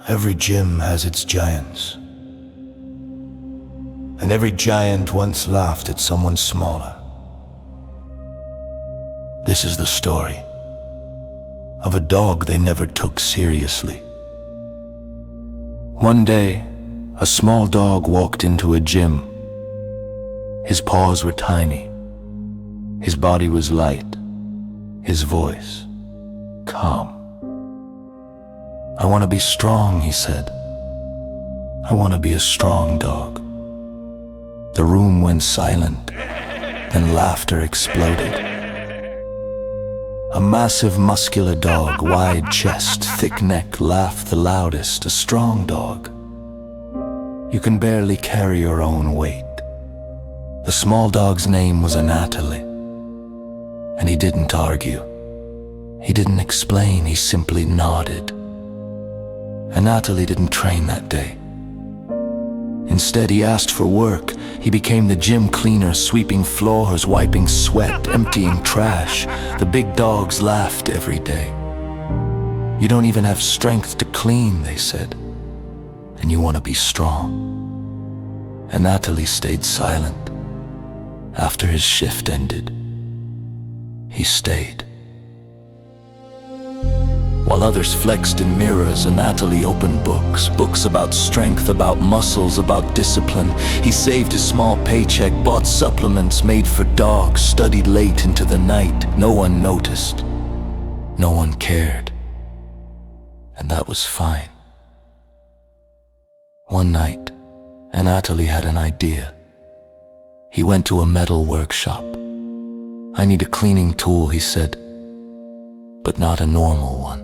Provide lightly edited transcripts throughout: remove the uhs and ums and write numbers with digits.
Every gym has its giants. And every giant once laughed at someone smaller. This is the story of a dog they never took seriously. One day, a small dog walked into a gym. His paws were tiny. His body was light. His voice calm. "I want to be strong," he said. "I want to be a strong dog." The room went silent, and laughter exploded. A massive, muscular dog, wide chest, thick neck, laughed the loudest. A strong dog. You can barely carry your own weight. The small dog's name was Anatoly, and he didn't argue. He didn't explain, he simply nodded. Anatoly didn't train that day. Instead, he asked for work. He became the gym cleaner, sweeping floors, wiping sweat, emptying trash. The big dogs laughed every day. "You don't even have strength to clean," they said, "and you want to be strong." Anatoly stayed silent. After his shift ended, he stayed. While others flexed in mirrors, Anatoly opened books about strength, about muscles, about discipline. He saved his small paycheck, bought supplements made for dogs, studied late into the night. No one noticed. No one cared. And that was fine. One night, Anatoly had an idea. He went to a metal workshop. "I need a cleaning tool," he said, "but not a normal one."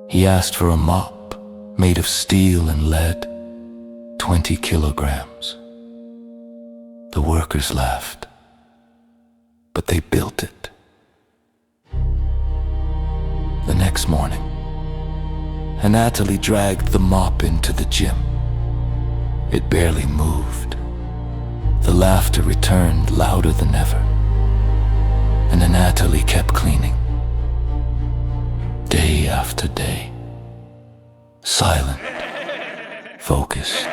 He asked for a mop made of steel and lead, 20 kilograms. The workers laughed, but they built it. The next morning, Anatoly dragged the mop into the gym. It barely moved. The laughter returned louder than ever, and Anatoly kept cleaning. Day after day, silent, focused,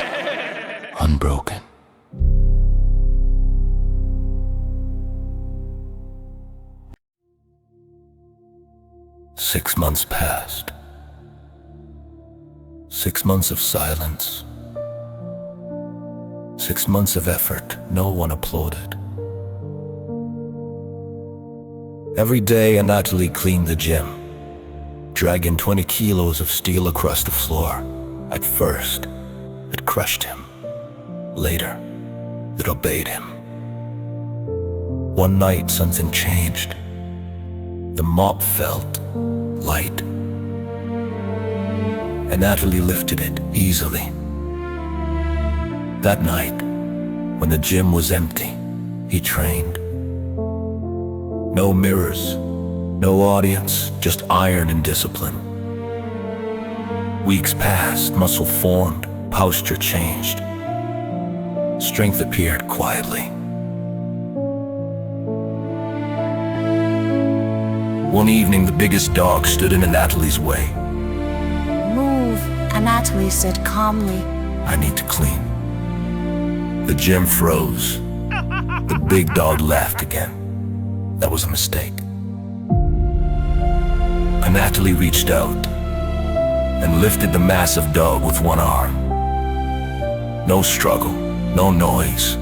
unbroken. Six months passed. 6 months of silence. 6 months of effort. No one applauded. Every day, Anatoly cleaned the gym, dragging 20 kilos of steel across the floor. At first, it crushed him. Later, it obeyed him. One night, something changed. The mop felt light. Anatoly lifted it easily. That night, when the gym was empty, he trained. No mirrors, no audience, just iron and discipline. Weeks passed, muscle formed, posture changed. Strength appeared quietly. One evening, the biggest dog stood in Anatoly's way. "Move," Anatoly said calmly. "I need to clean." The gym froze. The big dog laughed again. That was a mistake. Anatoly reached out and lifted the massive dog with one arm. No struggle, no noise,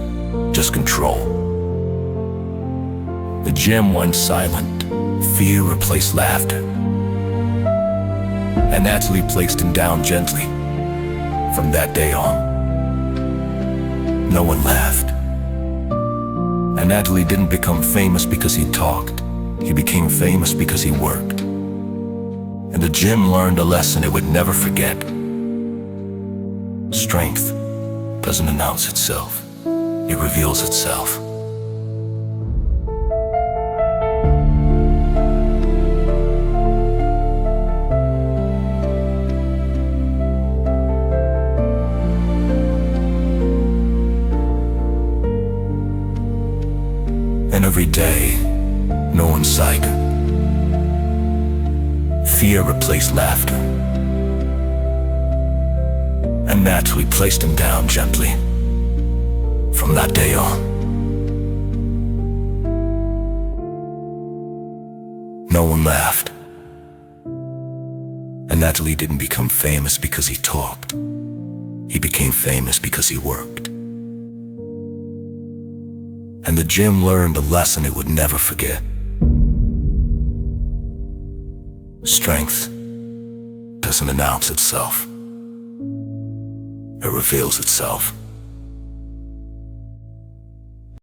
just control. The gym went silent. Fear replaced laughter. Anatoly placed him down gently. From that day on, no one laughed. Anatoly didn't become famous because he talked. He became famous because he worked. And the gym learned a lesson it would never forget. Strength doesn't announce itself. It reveals itself. And every day, no one sighed. Fear replaced laughter. Anatoly placed him down gently. From that day on, no one laughed. Anatoly didn't become famous because he talked. He became famous because he worked. And the gym learned a lesson it would never forget. Strength doesn't announce itself. It reveals itself.